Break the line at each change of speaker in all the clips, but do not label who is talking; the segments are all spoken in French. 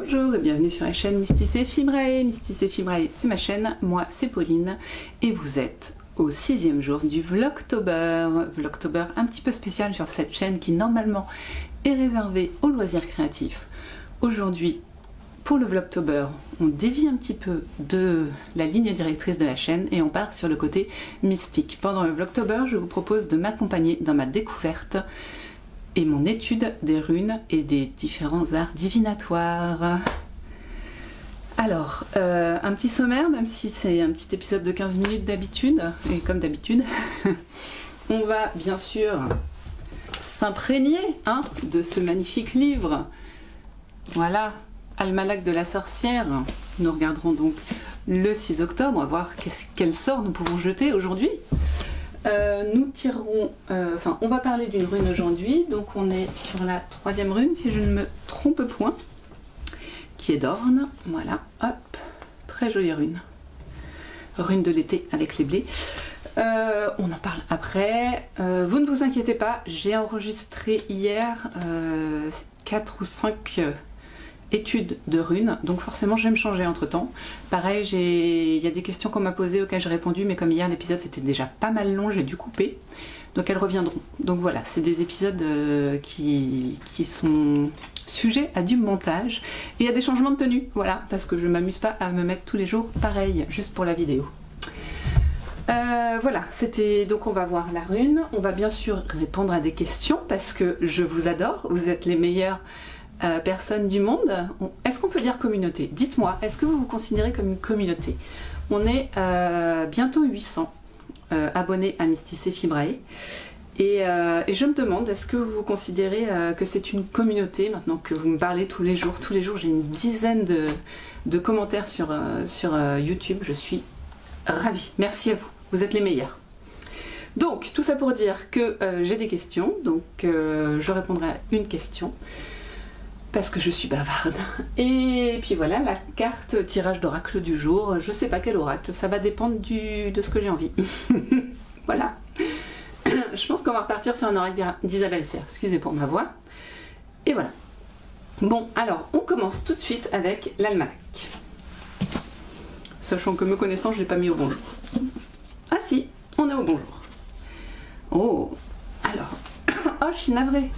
Bonjour et bienvenue sur la chaîne Mysticé Fibrae. Mysticé Fibrae, c'est ma chaîne, moi c'est Pauline et vous êtes au 6e jour du Vlogtober. Vlogtober un petit peu spécial sur cette chaîne qui normalement est réservée aux loisirs créatifs. Aujourd'hui, pour le Vlogtober, on dévie un petit peu de la ligne directrice de la chaîne et on part sur le côté mystique. Pendant le Vlogtober, je vous propose de m'accompagner dans ma découverte et mon étude des runes et des différents arts divinatoires. Alors, un petit sommaire, même si c'est un petit épisode de 15 minutes d'habitude, et comme d'habitude, on va bien sûr s'imprégner de ce magnifique livre. Voilà, Almanach de la sorcière. Nous regarderons donc le 6 octobre, on va voir quel sort nous pouvons jeter aujourd'hui. Nous tirerons, on va parler d'une rune aujourd'hui, donc on est sur la 3e rune si je ne me trompe point, qui est d'Orne, voilà, hop, très jolie rune, rune de l'été avec les blés. On en parle après, vous ne vous inquiétez pas, j'ai enregistré hier 4 ou 5 études de runes, donc forcément je vais me changer entre temps. Pareil, il y a des questions qu'on m'a posées auxquelles j'ai répondu, mais comme hier l'épisode était déjà pas mal long, j'ai dû couper, donc elles reviendront. Donc voilà, c'est des épisodes qui sont sujets à du montage et à des changements de tenue, voilà, parce que je m'amuse pas à me mettre tous les jours pareil, juste pour la vidéo. Voilà, c'était donc on va voir la rune, on va bien sûr répondre à des questions parce que je vous adore, vous êtes les meilleurs personnes du monde. Est-ce qu'on peut dire communauté? Dites-moi, est-ce que vous vous considérez comme une communauté? On est bientôt 800 abonnés à Mysticé Fibrae et je me demande, est-ce que vous vous considérez que c'est une communauté maintenant que vous me parlez tous les jours j'ai une dizaine de commentaires sur YouTube, je suis ravie, merci à vous, vous êtes les meilleurs. Donc tout ça pour dire que j'ai des questions, donc je répondrai à une question parce que je suis bavarde. Et puis voilà, la carte tirage d'oracle du jour, je sais pas quel oracle, ça va dépendre de ce que j'ai envie. Voilà. Je pense qu'on va repartir sur un oracle d'Isabelle Serre, excusez pour ma voix. Et voilà. Bon, alors, on commence tout de suite avec l'almanach. Sachant que me connaissant, je l'ai pas mis au bonjour. Ah si, on est au bonjour. Oh, alors, oh, je suis navrée.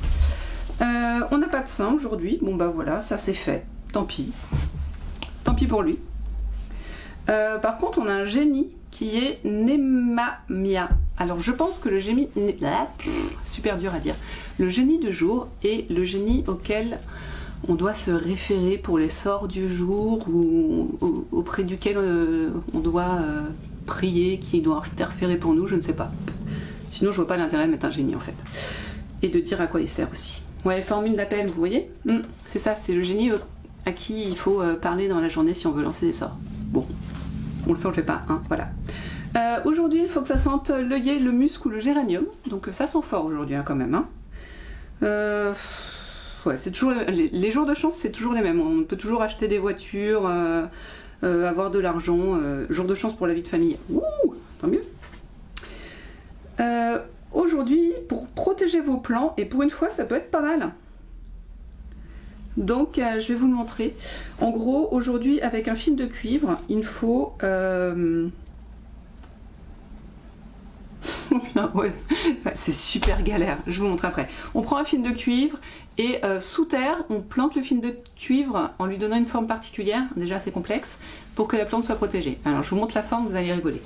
On n'a pas de saint aujourd'hui, bon bah voilà, ça c'est fait, tant pis pour lui. Par contre on a un génie qui est Nemamia. Alors je pense que le génie, super dur à dire, le génie du jour est le génie auquel on doit se référer pour les sorts du jour ou auprès duquel on doit prier, qui doit interférer pour nous, je ne sais pas. Sinon je vois pas l'intérêt de mettre un génie en fait. Et de dire à quoi il sert aussi. Ouais, formule d'appel, vous voyez, c'est ça, c'est le génie à qui il faut parler dans la journée si on veut lancer des sorts. Bon, on le fait, on le fait pas, voilà. Aujourd'hui, il faut que ça sente l'œillet, le musc ou le géranium, donc ça sent fort aujourd'hui quand même. Ouais, c'est toujours les jours de chance, c'est toujours les mêmes. On peut toujours acheter des voitures, avoir de l'argent, jour de chance pour la vie de famille. Ouh, tant mieux. Aujourd'hui, pour protéger vos plants, et pour une fois, ça peut être pas mal. Donc, je vais vous le montrer. En gros, aujourd'hui, avec un fil de cuivre, il faut... ouais, c'est super galère, je vous montre après. On prend un fil de cuivre et sous terre, on plante le fil de cuivre en lui donnant une forme particulière, déjà assez complexe, pour que la plante soit protégée. Alors, je vous montre la forme, vous allez rigoler.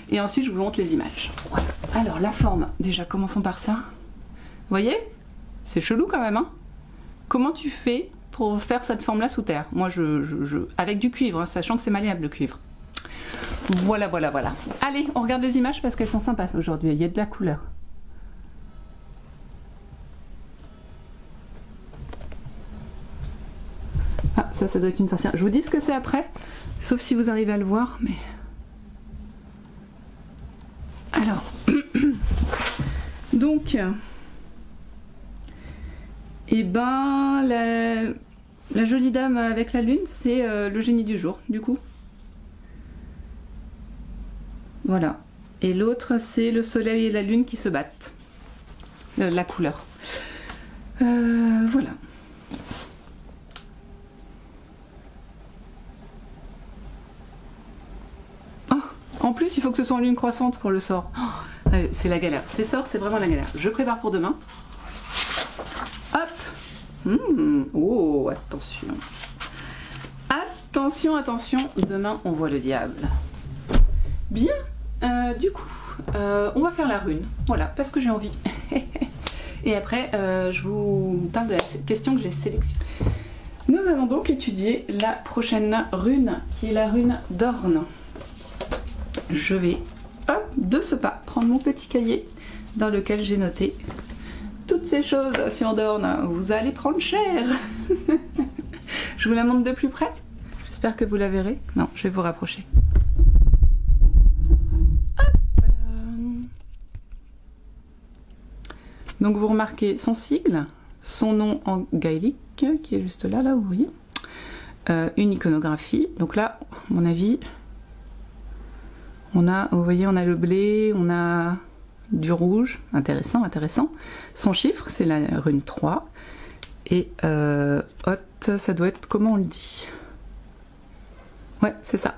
Et ensuite, je vous montre les images. Voilà. Alors, la forme, déjà, commençons par ça. Vous voyez? C'est chelou quand même, hein? Comment tu fais pour faire cette forme-là sous terre? Moi, avec du cuivre, sachant que c'est malléable le cuivre. Voilà. Allez, on regarde les images parce qu'elles sont sympas aujourd'hui. Il y a de la couleur. Ah, ça doit être une sorcière. Je vous dis ce que c'est après, sauf si vous arrivez à le voir, mais... Alors, donc, et ben, la jolie dame avec la lune, c'est le génie du jour, du coup. Voilà. Et l'autre, c'est le soleil et la lune qui se battent. La couleur. Voilà. En plus, il faut que ce soit en lune croissante pour le sort. Oh, c'est la galère. Ces sorts, c'est vraiment la galère. Je prépare pour demain. Hop. Oh, attention. Attention, attention. Demain, on voit le diable. Bien. Du coup, on va faire la rune. Voilà, parce que j'ai envie. Et après, je vous parle de la question que j'ai sélectionnée. Nous allons donc étudier la prochaine rune, qui est la rune d'Orne. Je vais, hop, de ce pas, prendre mon petit cahier dans lequel j'ai noté toutes ces choses sur Dorne. Vous allez prendre cher. Je vous la montre de plus près. J'espère que vous la verrez. Non, je vais vous rapprocher. Hop, voilà. Donc vous remarquez son sigle, son nom en gaélique, qui est juste là, vous voyez. Une iconographie. Donc là, à mon avis, on a, vous voyez, on a le blé, on a du rouge, intéressant, intéressant. Son chiffre, c'est la rune 3. Et Hot, ça doit être, comment on le dit? Ouais, c'est ça.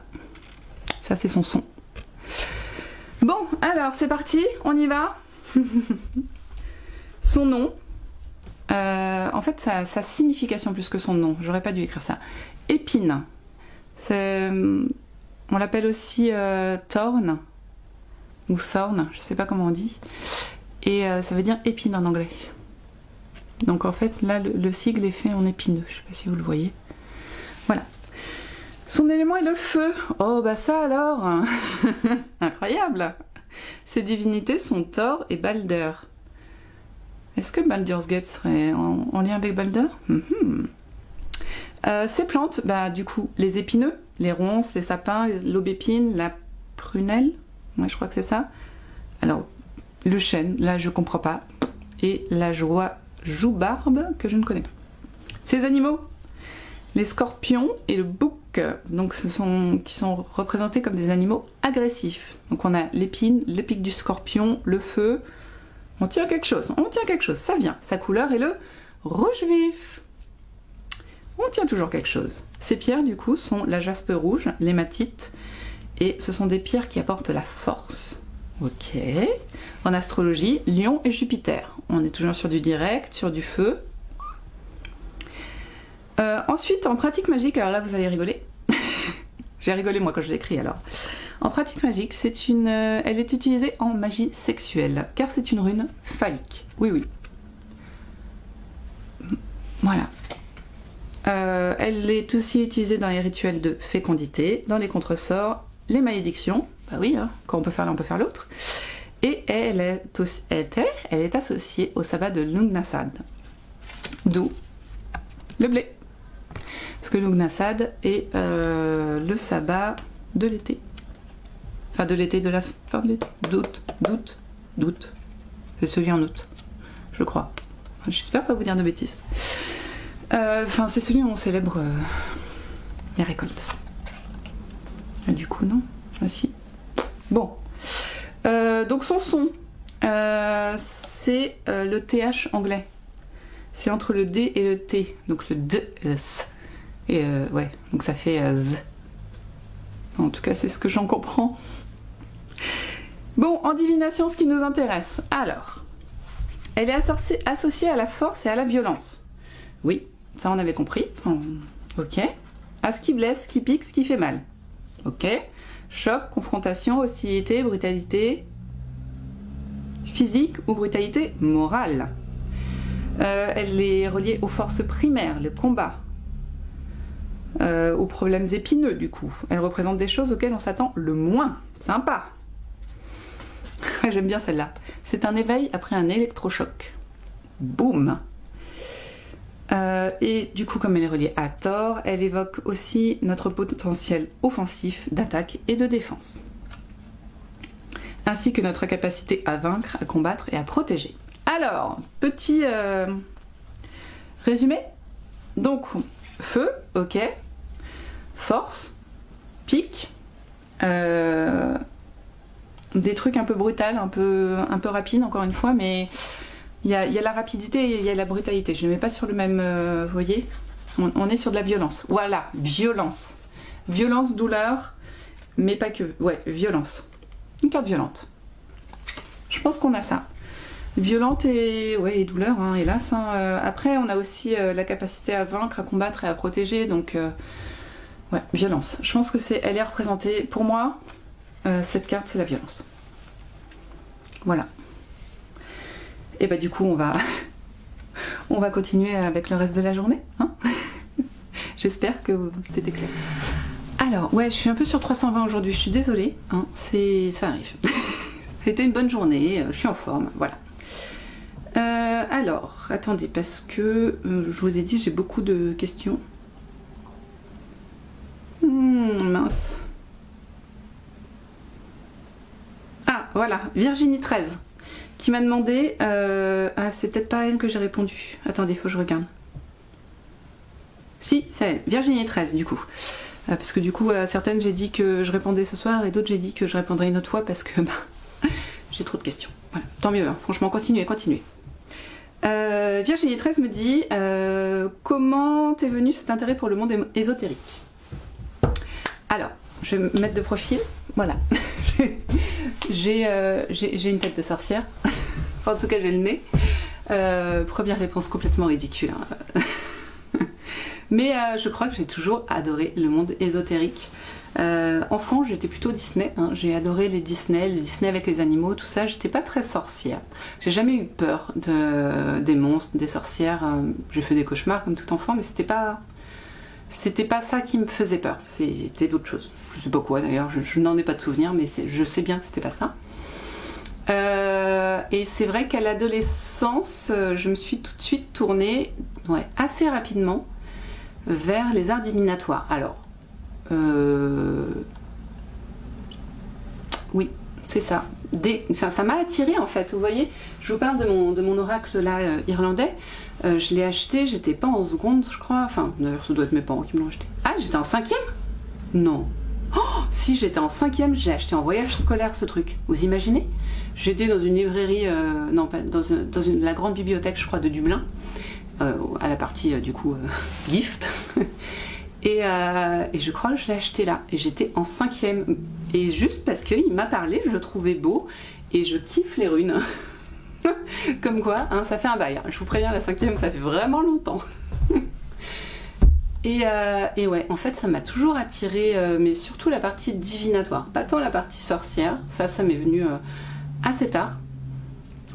Ça, c'est son son. Bon, alors, c'est parti, on y va. Son nom, en fait, sa signification plus que son nom, j'aurais pas dû écrire ça. Épine. On l'appelle aussi thorn, ou thorn, je sais pas comment on dit. Et ça veut dire épine en anglais. Donc en fait, là, le sigle est fait en épineux, je sais pas si vous le voyez. Voilà. Son élément est le feu. Oh, bah ça alors. Incroyable. Ses divinités sont Thor et Balder. Est-ce que Baldur's Gate serait en lien avec Balder? Ces plantes, bah du coup, les épineux, les ronces, les sapins, l'aubépine, la prunelle, ouais, je crois que c'est ça. Alors, le chêne, là je comprends pas. Et la joubarbe, que je ne connais pas. Ces animaux, les scorpions et le bouc, donc qui sont représentés comme des animaux agressifs. Donc on a l'épine, le pic du scorpion, le feu. On tient quelque chose, ça vient. Sa couleur est le rouge vif. On tient toujours quelque chose. Ces pierres, du coup, sont la jaspe rouge, l'hématite, et ce sont des pierres qui apportent la force. Ok. En astrologie, Lion et Jupiter. On est toujours sur du direct, sur du feu. Ensuite, en pratique magique, alors là, vous allez rigoler. J'ai rigolé, moi, quand je l'ai écrit, alors. En pratique magique, elle est utilisée en magie sexuelle, car c'est une rune phallique. Oui, oui. Voilà. Elle est aussi utilisée dans les rituels de fécondité, dans les contresorts, les malédictions. Bah oui, hein, quand on peut faire l'un, on peut faire l'autre. Et elle est associée au sabbat de Lugnasad. D'où le blé. Parce que Lugnasad est le sabbat de l'été. Enfin, de l'été, de la fin de l'été. D'août. C'est celui en août, je crois. J'espère pas vous dire de bêtises. Enfin, c'est celui où on célèbre les récoltes. Et du coup, non. Ah si. Bon. Donc son son, c'est le TH anglais. C'est entre le D et le T. Donc le D et le S. Et ouais, donc ça fait Z. En tout cas, c'est ce que j'en comprends. Bon, en divination, ce qui nous intéresse. Alors, elle est associée à la force et à la violence. Oui, ça on avait compris. Ok. À ce qui blesse, ce qui pique, ce qui fait mal. Ok. Choc, confrontation, hostilité, brutalité physique ou brutalité morale. Elle est reliée aux forces primaires, les combats, aux problèmes épineux du coup. Elle représente des choses auxquelles on s'attend le moins. Sympa. J'aime bien celle-là. C'est un éveil après un électrochoc. Boum. Et du coup, comme elle est reliée à Thor, elle évoque aussi notre potentiel offensif d'attaque et de défense. Ainsi que notre capacité à vaincre, à combattre et à protéger. Alors, petit résumé. Donc, feu, ok. Force, pique, des trucs un peu brutals, un peu rapides encore une fois, mais il y a la rapidité et il y a la brutalité. Je ne mets pas sur le même, vous voyez, on est sur de la violence. Voilà, violence. Violence, douleur, mais pas que. Ouais, violence. Une carte violente. Je pense qu'on a ça. Violente et, ouais, et douleur, hein, hélas. Hein. Après, on a aussi la capacité à vaincre, à combattre et à protéger. Donc, ouais, violence. Je pense que elle est représentée. Pour moi, cette carte, c'est la violence. Voilà. Et bah du coup, on va continuer avec le reste de la journée. Hein. J'espère que c'était clair. Alors, ouais, je suis un peu sur 320 aujourd'hui. Je suis désolée. Hein, ça arrive. C'était une bonne journée. Je suis en forme. Voilà. Alors, attendez, parce que je vous ai dit, j'ai beaucoup de questions. Mince. Ah, voilà, Virginie 13, qui m'a demandé... Ah, c'est peut-être pas à elle que j'ai répondu. Attendez, faut que je regarde. Si, c'est elle. Virginie 13, du coup. Parce que du coup, à certaines, j'ai dit que je répondais ce soir, et d'autres, j'ai dit que je répondrais une autre fois, parce que j'ai trop de questions. Voilà. Tant mieux, hein. Franchement, continuez. Virginie 13 me dit comment t'es venu cet intérêt pour le monde ésotérique? Alors, je vais me mettre de profil. Voilà. J'ai une tête de sorcière. Enfin, en tout cas, j'ai le nez. Première réponse complètement ridicule. Hein. Mais je crois que j'ai toujours adoré le monde ésotérique. Enfant, j'étais plutôt Disney. Hein. J'ai adoré les Disney avec les animaux, tout ça. J'étais pas très sorcière. J'ai jamais eu peur des monstres, des sorcières. J'ai fait des cauchemars comme tout enfant, mais c'était pas ça qui me faisait peur. C'était d'autres choses. Je sais pas quoi d'ailleurs. Je n'en ai pas de souvenir, mais je sais bien que c'était pas ça. Et c'est vrai qu'à l'adolescence, je me suis tout de suite tournée, assez rapidement, vers les arts divinatoires. Alors, oui, c'est ça. Ça m'a attirée en fait. Vous voyez, je vous parle de mon oracle là irlandais. Je l'ai acheté, j'étais pas en seconde, je crois. Enfin, d'ailleurs, ça doit être mes parents qui me l'ont acheté. Ah, j'étais en 5e? Non. Oh, si, j'étais en 5e, j'ai acheté en voyage scolaire ce truc. Vous imaginez? J'étais dans une librairie, non, pas dans la grande bibliothèque, je crois, de Dublin, à la partie du coup gift. Et je crois que je l'ai acheté là. Et j'étais en 5e. Et juste parce qu'il m'a parlé, je le trouvais beau. Et je kiffe les runes. Comme quoi, hein, ça fait un bail. Je vous préviens, la 5e, ça fait vraiment longtemps. Et ouais, en fait, ça m'a toujours attirée, mais surtout la partie divinatoire. Pas tant la partie sorcière. Ça m'est venu assez tard.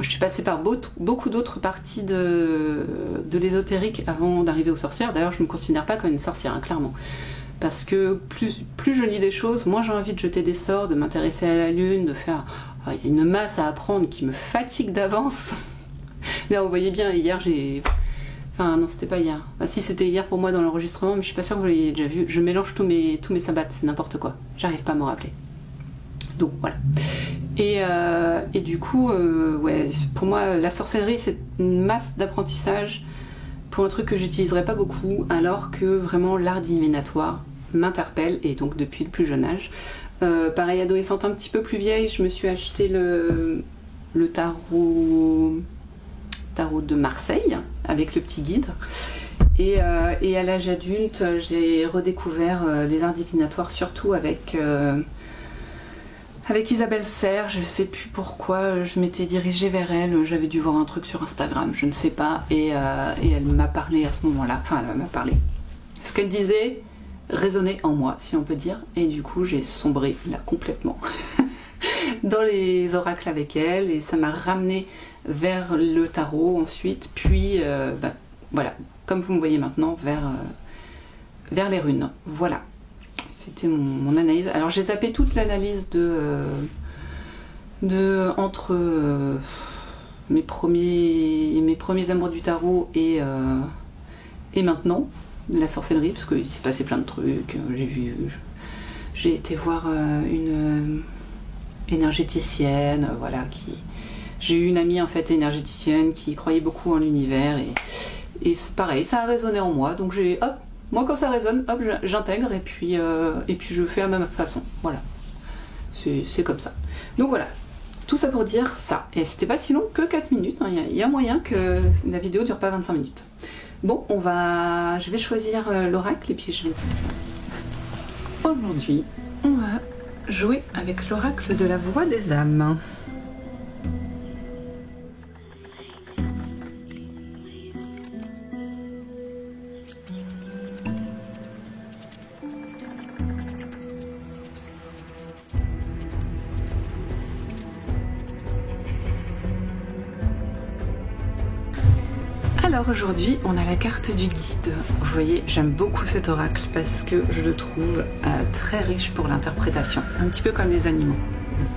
Je suis passée par beaucoup d'autres parties de l'ésotérique avant d'arriver aux sorcières. D'ailleurs, je ne me considère pas comme une sorcière, hein, clairement. Parce que plus je lis des choses, moins j'ai envie de jeter des sorts, de m'intéresser à la lune, de faire... Il y a une masse à apprendre qui me fatigue d'avance. D'ailleurs, vous voyez bien, hier, j'ai... Enfin, non, c'était pas hier. Ah, si, c'était hier pour moi dans l'enregistrement, mais je suis pas sûre que vous l'ayez déjà vu. Je mélange tous mes sabbats, c'est n'importe quoi. J'arrive pas à m'en rappeler. Donc, voilà. Et du coup, ouais, pour moi, la sorcellerie, c'est une masse d'apprentissage pour un truc que j'utiliserais pas beaucoup, alors que vraiment l'art divinatoire m'interpelle, et donc depuis le plus jeune âge. Pareil, adolescente un petit peu plus vieille, je me suis acheté le tarot de Marseille, avec le petit guide. Et à l'âge adulte, j'ai redécouvert les arts divinatoires, surtout avec Isabelle Serre. Je sais plus pourquoi je m'étais dirigée vers elle, j'avais dû voir un truc sur Instagram, je ne sais pas, et elle m'a parlé à ce moment-là, enfin elle m'a parlé. Ce qu'elle disait résonnait en moi, si on peut dire, et du coup j'ai sombré là complètement dans les oracles avec elle, et ça m'a ramené vers le tarot ensuite, puis voilà, comme vous me voyez maintenant, vers les runes. Voilà. C'était mon analyse. Alors j'ai zappé toute l'analyse entre mes premiers amours du tarot et maintenant, la sorcellerie, parce qu'il s'est passé plein de trucs. J'ai été voir une énergéticienne, voilà, j'ai eu une amie en fait énergéticienne qui croyait beaucoup en l'univers, et c'est pareil, ça a résonné en moi, donc moi quand ça résonne, hop, j'intègre, et puis je fais à ma façon, voilà, c'est comme ça. Donc voilà, tout ça pour dire ça, et c'était pas si long que 4 minutes, hein. Il y a moyen que la vidéo dure pas 25 minutes. Bon, je vais choisir l'oracle, et puis je vais... Aujourd'hui, on va jouer avec l'oracle de la voix des âmes. Alors aujourd'hui, on a la carte du guide. Vous voyez, j'aime beaucoup cet oracle parce que je le trouve très riche pour l'interprétation. Un petit peu comme les animaux.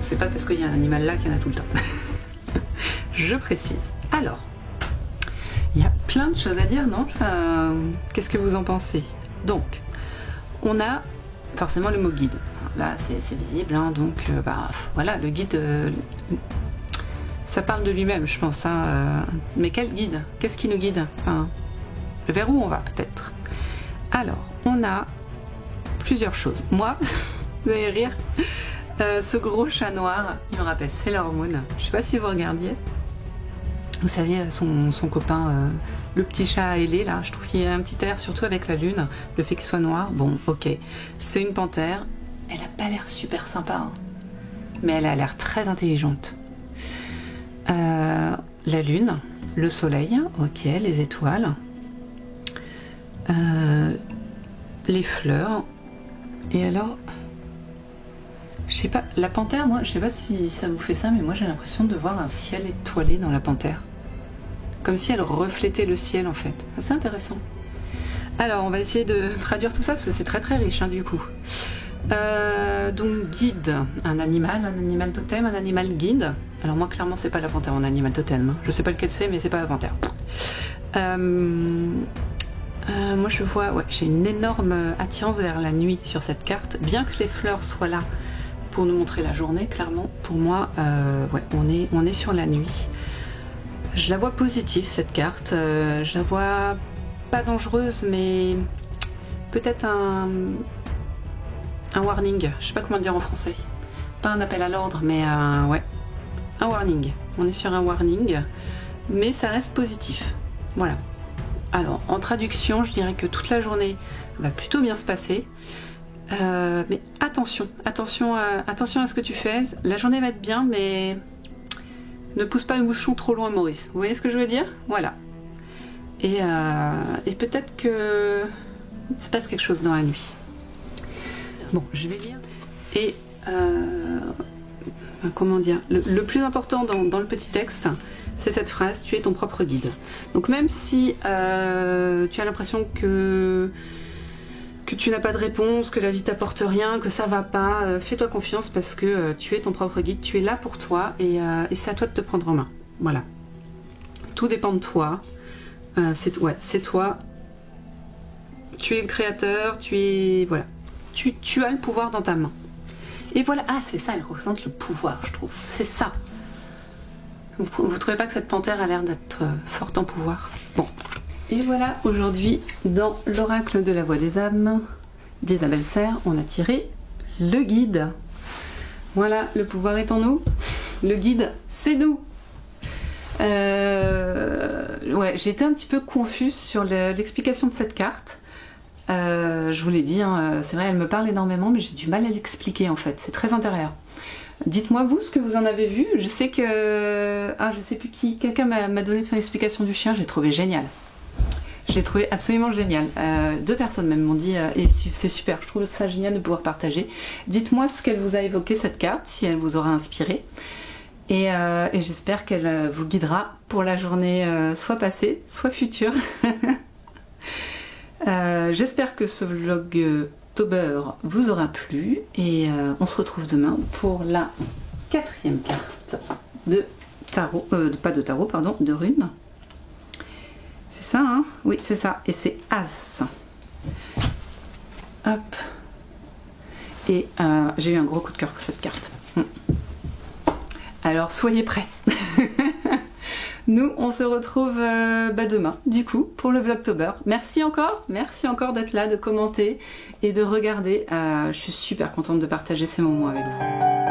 C'est pas parce qu'il y a un animal là qu'il y en a tout le temps. Je précise. Alors, il y a plein de choses à dire, non? Qu'est-ce que vous en pensez? Donc, on a forcément le mot guide. Là, c'est visible, hein, donc voilà, le guide... ça parle de lui-même, je pense. Hein, mais quel guide? Qu'est-ce qui nous guide? Enfin, vers où on va, peut-être? Alors, on a plusieurs choses. Moi, vous allez rire, ce gros chat noir, il me rappelle Sailor Moon. Je sais pas si vous regardiez. Vous savez, son copain, le petit chat ailé, là, je trouve qu'il y a un petit air, surtout avec la lune, le fait qu'il soit noir. Bon, ok. C'est une panthère. Elle a pas l'air super sympa, hein, mais elle a l'air très intelligente. La lune, le soleil, ok, les étoiles, les fleurs, et alors, je sais pas, la panthère, moi, je sais pas si ça vous fait ça, mais moi j'ai l'impression de voir un ciel étoilé dans la panthère, comme si elle reflétait le ciel en fait. C'est intéressant. Alors, on va essayer de traduire tout ça parce que c'est très riche, hein, du coup. Donc guide, un animal totem, un animal guide. Alors moi clairement c'est pas la panthère en animal totem, hein. Je sais pas lequel c'est mais c'est pas la panthère. Moi je vois, ouais, j'ai une énorme attirance vers la nuit sur cette carte, bien que les fleurs soient là pour nous montrer la journée, clairement pour moi ouais, on est sur la nuit. Je la vois positive cette carte, je la vois pas dangereuse mais peut-être un warning, je sais pas comment dire en français, pas un appel à l'ordre mais ouais, un warning. On est sur un warning mais ça reste positif, voilà. Alors en traduction je dirais que toute la journée va plutôt bien se passer, mais attention à ce que tu fais. La journée va être bien mais ne pousse pas le bouchon trop loin, Maurice, vous voyez ce que je veux dire? Voilà. Et peut-être que il se passe quelque chose dans la nuit. Bon, je vais lire. Et comment dire, le plus important dans le petit texte, c'est cette phrase: tu es ton propre guide. Donc même si tu as l'impression que tu n'as pas de réponse, que la vie t'apporte rien, que ça va pas, fais-toi confiance parce que tu es ton propre guide, tu es là pour toi et c'est à toi de te prendre en main. Voilà. Tout dépend de toi. C'est toi. Tu es le créateur, voilà. Tu as le pouvoir dans ta main. Et voilà, ah c'est ça, elle représente le pouvoir, je trouve. C'est ça. Vous trouvez pas que cette panthère a l'air d'être forte en pouvoir? Bon. Et voilà, aujourd'hui, dans l'oracle de la voix des âmes d'Isabelle Serre, on a tiré le guide. Voilà, le pouvoir est en nous. Le guide, c'est nous. Ouais, j'étais un petit peu confuse sur l'explication de cette carte. Je vous l'ai dit, hein, c'est vrai, elle me parle énormément, mais j'ai du mal à l'expliquer en fait. C'est très intérieur. Dites-moi vous ce que vous en avez vu. Je sais que... Ah, je sais plus qui. Quelqu'un m'a donné son explication du chien, j'ai trouvé génial. Je l'ai trouvé absolument génial. 2 personnes même m'ont dit, et c'est super, je trouve ça génial de pouvoir partager. Dites-moi ce qu'elle vous a évoqué cette carte, si elle vous aura inspiré. Et j'espère qu'elle vous guidera pour la journée soit passée, soit future. J'espère que ce vlogtober vous aura plu et on se retrouve demain pour la 4e carte de tarot, pas de tarot, pardon, de runes. C'est ça, hein? Oui, c'est ça. Et c'est As. Hop. Et j'ai eu un gros coup de cœur pour cette carte. Alors, soyez prêts. Nous, on se retrouve demain, du coup, pour le vlogtober. Merci encore d'être là, de commenter et de regarder. Je suis super contente de partager ces moments avec vous.